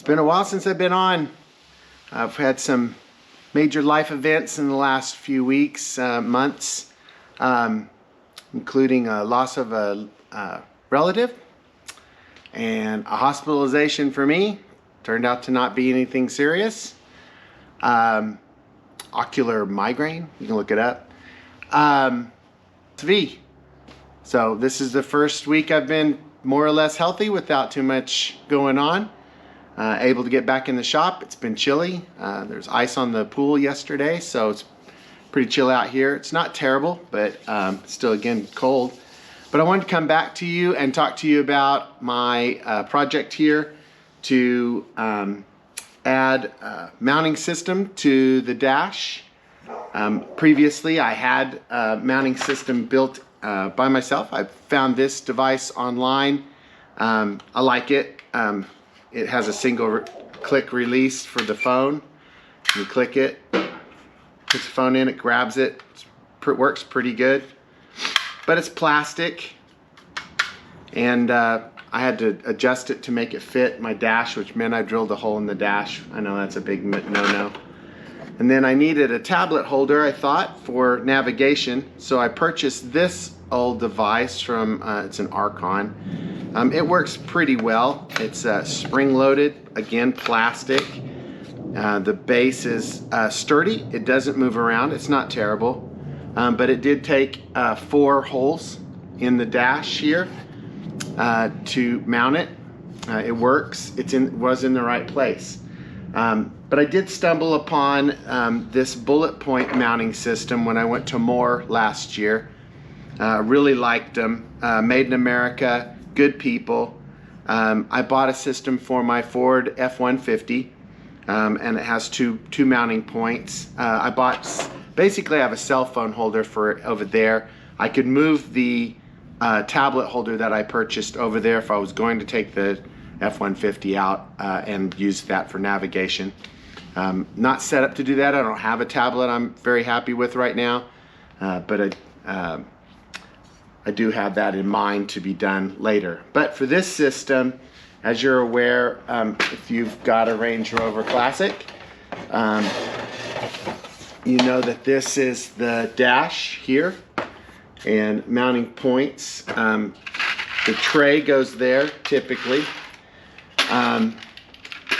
been a while since I've been on. I've had some major life events in the last few weeks, months, including a loss of a relative and a hospitalization for me. Turned out to not be anything serious. Ocular migraine, you can look it up. V. So this is the first week I've been more or less healthy without too much going on. Able to get back in the shop. It's been chilly. There's ice on the pool yesterday, so it's pretty chill out here. It's not terrible, but still, again, cold. But I wanted to come back to you and talk to you about my project here to add a mounting system to the dash. Previously, I had a mounting system built by myself. I found this device online. I like it. It has a single click release for the phone. You click it, puts the phone in, it grabs it. It works pretty good. But it's plastic, and I had to adjust it to make it fit my dash, which meant I drilled a hole in the dash. I know that's a big no-no. And then I needed a tablet holder, I thought, for navigation. So I purchased this old device from, it's an Archon. It works pretty well. It's spring-loaded, again, plastic. The base is sturdy. It doesn't move around. It's not terrible. But it did take 4 holes in the dash here to mount it. It works. Was in the right place. But I did stumble upon this Bulletpoint mounting system when I went to Moore last year. Really liked them. Made in America. Good people. I bought a system for my Ford F-150, and it has two mounting points. Basically I have a cell phone holder for it over there. I could move the tablet holder that I purchased over there if I was going to take the F-150 out and use that for navigation. Not set up to do that. I don't have a tablet I'm very happy with right now, but I do have that in mind to be done later. But for this system, as you're aware, if you've got a Range Rover Classic, you know that this is the dash here and mounting points. The tray goes there typically.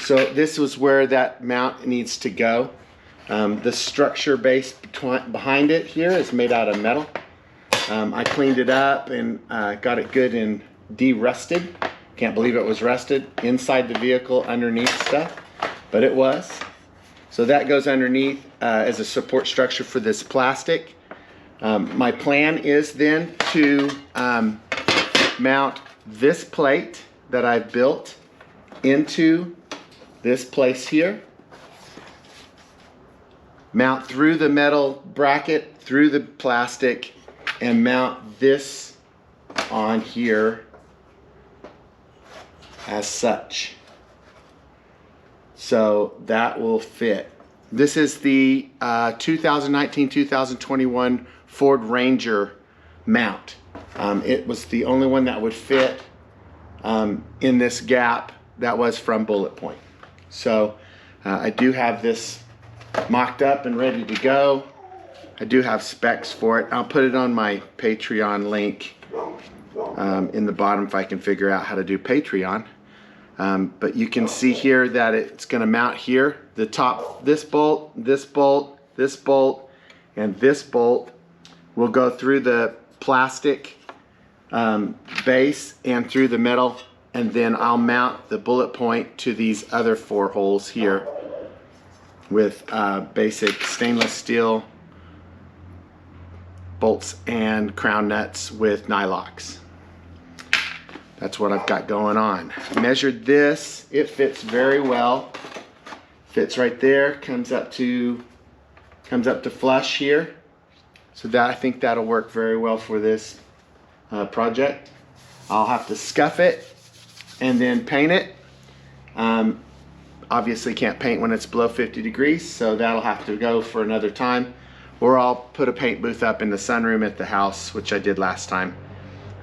So this was where that mount needs to go. The structure base behind it here is made out of metal. I cleaned it up and got it good and de-rusted. Can't believe it was rusted inside the vehicle underneath stuff, but it was. So that goes underneath as a support structure for this plastic. My plan is then to mount this plate that I've built into this place here. Mount through the metal bracket, through the plastic, and mount this on here as such. So that will fit. This is the 2019-2021 Ford Ranger mount. It was the only one that would fit in this gap that was from Bulletpoint. So I do have this mocked up and ready to go. I do have specs for it. I'll put it on my Patreon link in the bottom if I can figure out how to do Patreon. But you can see here that it's going to mount here. The top, this bolt, this bolt, this bolt, and this bolt will go through the plastic base and through the metal, and then I'll mount the Bulletpoint to these other 4 holes here with basic stainless steel bolts and crown nuts with nylocks. That's what I've got going on. I measured this. It fits very well. Fits right there. Comes up to flush here. So that, I think that'll work very well for this project. I'll have to scuff it and then paint it. Obviously can't paint when it's below 50 degrees, so that'll have to go for another time. Or I'll put a paint booth up in the sunroom at the house, which I did last time.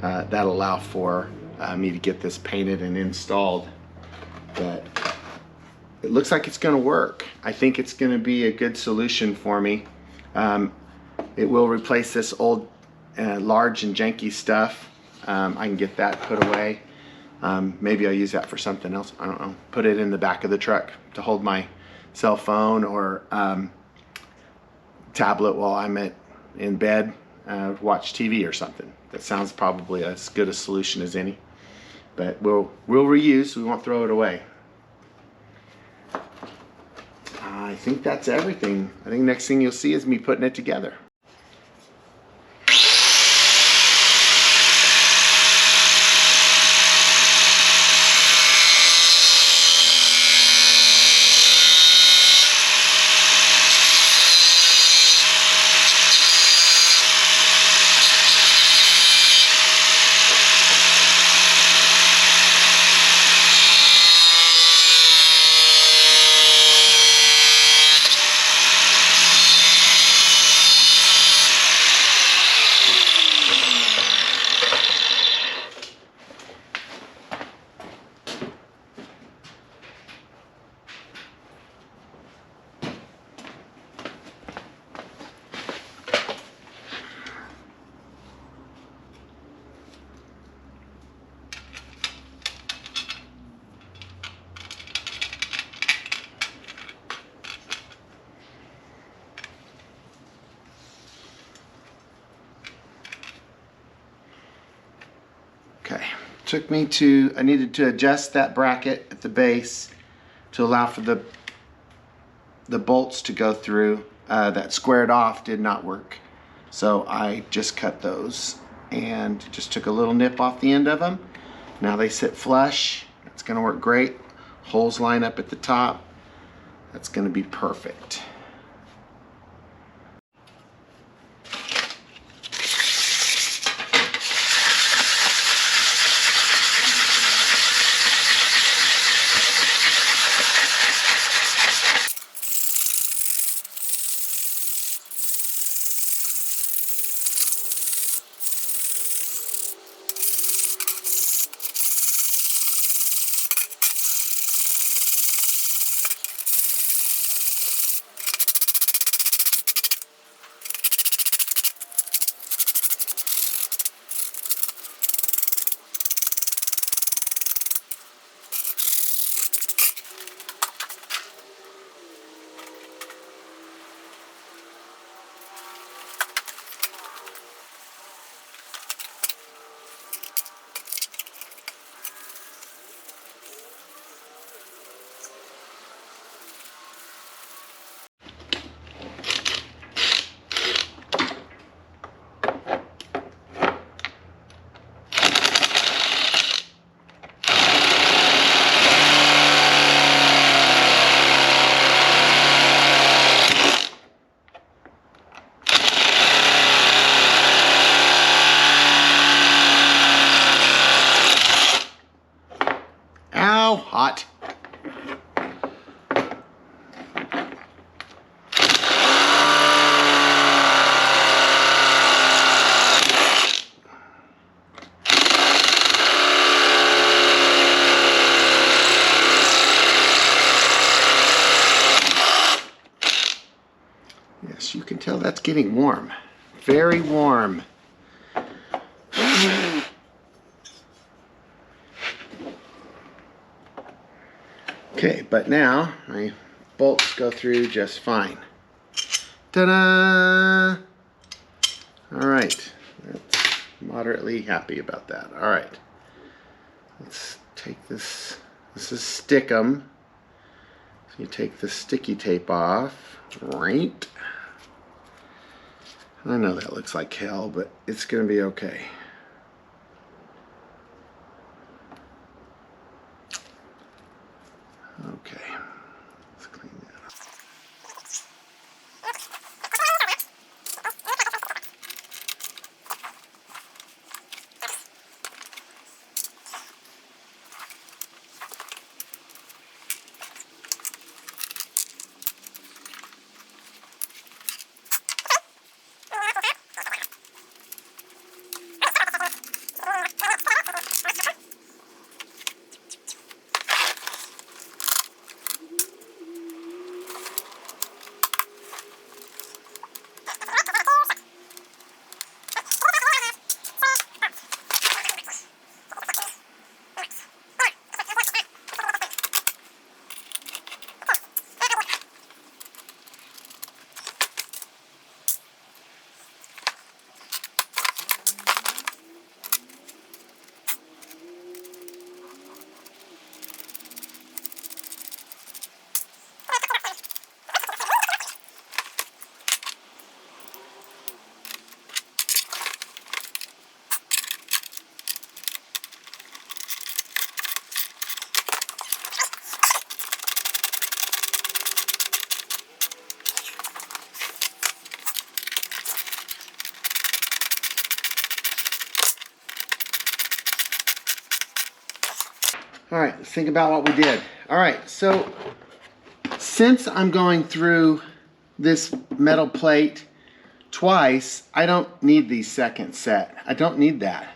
That'll allow for me to get this painted and installed. But it looks like it's going to work. I think it's going to be a good solution for me. It will replace this old large and janky stuff. I can get that put away. Maybe I'll use that for something else. I don't know. Put it in the back of the truck to hold my cell phone or tablet while I'm in bed, watch TV or something. That sounds probably as good a solution as any. But we'll reuse. We won't throw it away. I think that's everything. I think next thing you'll see is me putting it together. Okay, I needed to adjust that bracket at the base to allow for the bolts to go through. That squared off did not work. So I just cut those and just took a little nip off the end of them. Now they sit flush. That's gonna work great. Holes line up at the top. That's gonna be perfect. Ow, hot. Yes, you can tell that's getting warm. Very warm. Okay, but now my bolts go through just fine. Ta-da! All right, that's moderately happy about that. All right, let's take this. This is Stickum. So you take the sticky tape off, right? I know that looks like hell, but it's gonna be okay. Okay, let's clean that up. All right, let's think about what we did. All right, so since I'm going through this metal plate twice, I don't need the second set. I don't need that.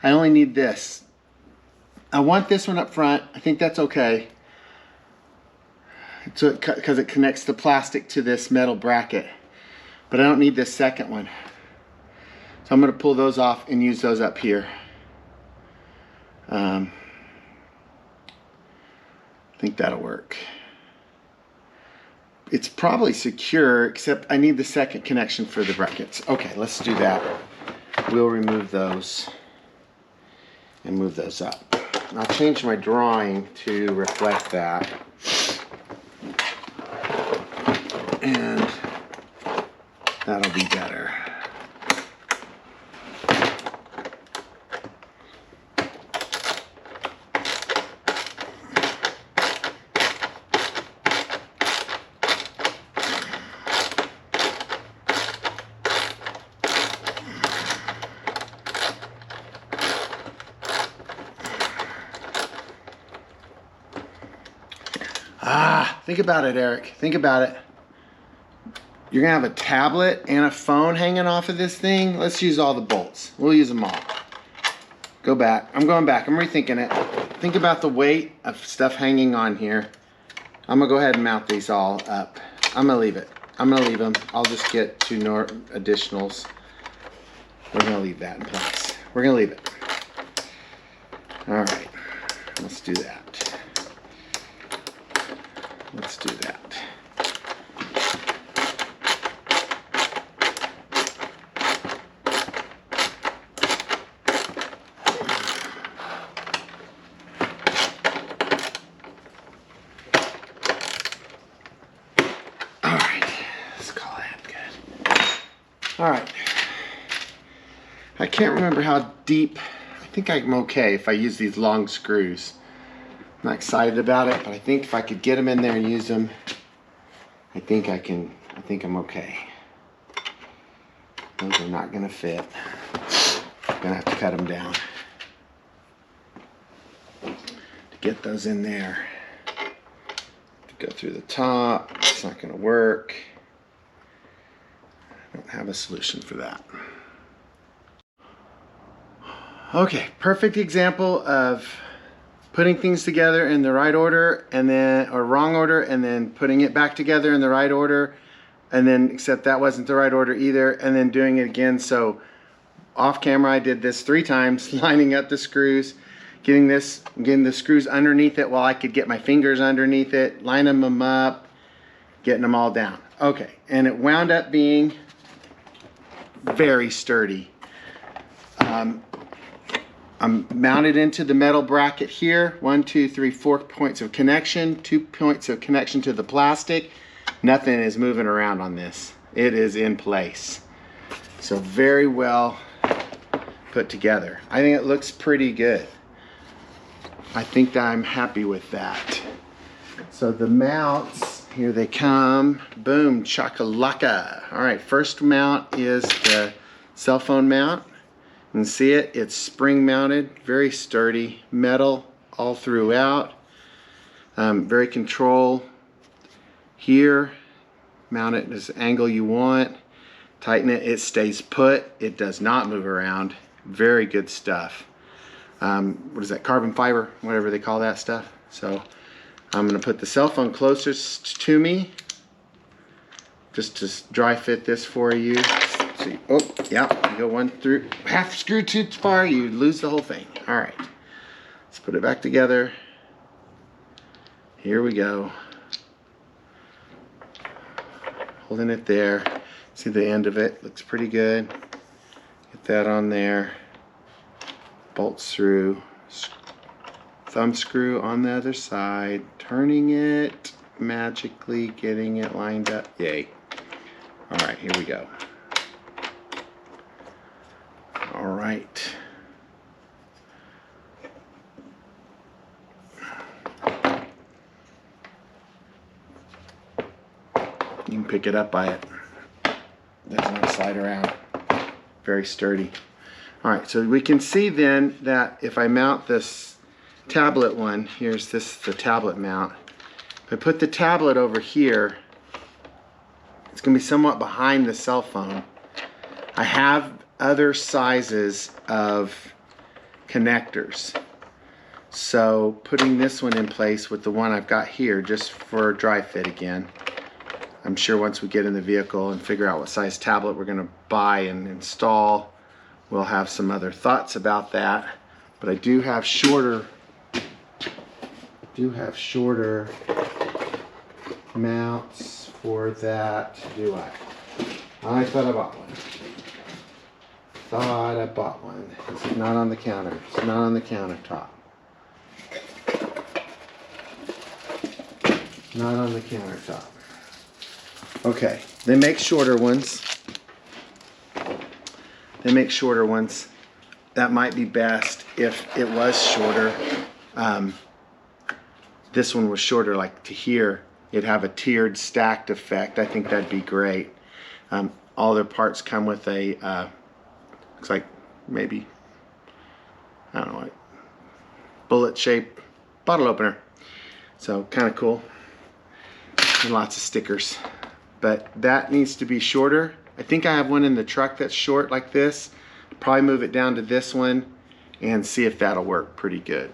I only need this. I want this one up front. I think that's okay. So because it connects the plastic to this metal bracket. But I don't need this second one. So I'm going to pull those off and use those up here. I think that'll work. It's probably secure, except I need the second connection for the brackets. Okay, let's do that. We'll remove those and move those up. I'll change my drawing to reflect that. And that'll be better. Think about it, Eric. Think about it. You're gonna have a tablet and a phone hanging off of this thing. Let's use all the bolts. We'll use them all. Go back. I'm going back. I'm rethinking it. Think about the weight of stuff hanging on here. I'm gonna go ahead and mount these all up. I'm gonna leave it. I'm gonna leave them. I'll just get 2 more additionals. We're gonna leave that in place. We're gonna leave it. All right. Let's do that. Let's do that. All right, let's call that good. All right. I can't remember how deep. I think I'm okay if I use these long screws. I'm not excited about it, but I think if I could get them in there and use them, I think I can. I think I'm okay. Those are not going to fit. I'm going to have to cut them down to get those in there. To go through the top, it's not going to work. I don't have a solution for that. Okay, perfect example of putting things together in the right order and then, or wrong order, and then putting it back together in the right order, and then, except that wasn't the right order either, and then doing it again. So off camera I did this 3 times, lining up the screws, getting the screws underneath it while I could get my fingers underneath it, lining them up, getting them all down. Okay, and it wound up being very sturdy. I'm mounted into the metal bracket here. 1, 2, 3, 4 points of connection, 2 points of connection to the plastic. Nothing is moving around on this. It is in place. So very well put together. I think it looks pretty good. I think that I'm happy with that. So the mounts, here they come. Boom, chakalaka. All right, first mount is the cell phone mount. You can see it, it's spring mounted, very sturdy, metal all throughout. Very control here. Mount it as angle you want. Tighten it, it stays put. It does not move around. Very good stuff. What is that, carbon fiber, whatever they call that stuff. So I'm gonna put the cell phone closest to me, just to dry fit this for you. See, oh, yeah, you go 1 through, half screw too far, you lose the whole thing. All right, let's put it back together. Here we go. Holding it there. See the end of it, looks pretty good. Get that on there. Bolts through. Thumb screw on the other side. Turning it, magically getting it lined up. Yay. All right, here we go. All right. You can pick it up by it. Does not slide around. Very sturdy. All right, so we can see then that if I mount this tablet one. Here's the tablet mount. If I put the tablet over here, it's going to be somewhat behind the cell phone. I have other sizes of connectors. So putting this one in place with the one I've got here just for dry fit again. I'm sure once we get in the vehicle and figure out what size tablet we're going to buy and install, we'll have some other thoughts about that. But I do have shorter mounts for that. Do I? I thought I bought one. It's not on the counter. It's not on the countertop. Not on the countertop. Okay, they make shorter ones. That might be best if it was shorter. This one was shorter, like to here. It'd have a tiered stacked effect. I think that'd be great. All their parts come with a, looks like maybe, I don't know, like bullet shaped bottle opener. So kind of cool. And lots of stickers. But that needs to be shorter. I think I have one in the truck that's short like this. Probably move it down to this one and see if that'll work pretty good.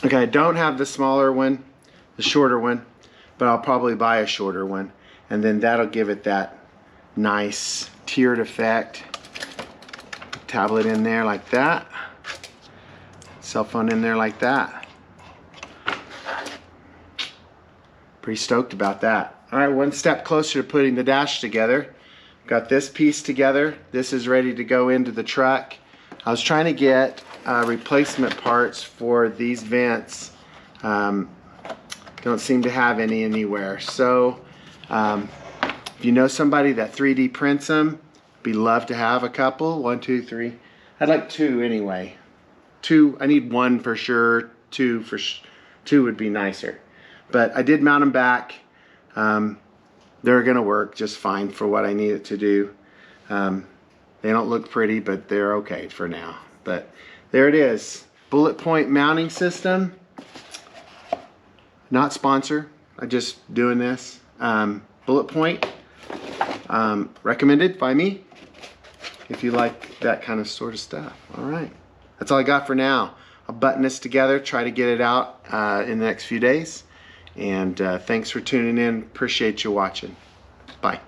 Okay, I don't have the smaller one, the shorter one, but I'll probably buy a shorter one, and then that'll give it that nice tiered effect. Tablet in there like that, cell phone in there like that. Pretty stoked about that. All right, one step closer to putting the dash together. Got this piece together. This is ready to go into the truck. I was trying to get replacement parts for these vents. Don't seem to have any anywhere. So if you know somebody that 3D prints them, be love to have a couple. 1, 2, 3. I'd like 2 anyway. 2. I need 1 for sure. 2 would be nicer. But I did mount them back. They're gonna work just fine for what I need it to do. They don't look pretty, but they're okay for now. But there it is. Bulletpoint mounting system. Not sponsor. I'm just doing this. Bulletpoint. Recommended by me. If you like that kind of sort of stuff. All right. That's all I got for now. I'll button this together, try to get it out in the next few days. And thanks for tuning in. Appreciate you watching. Bye.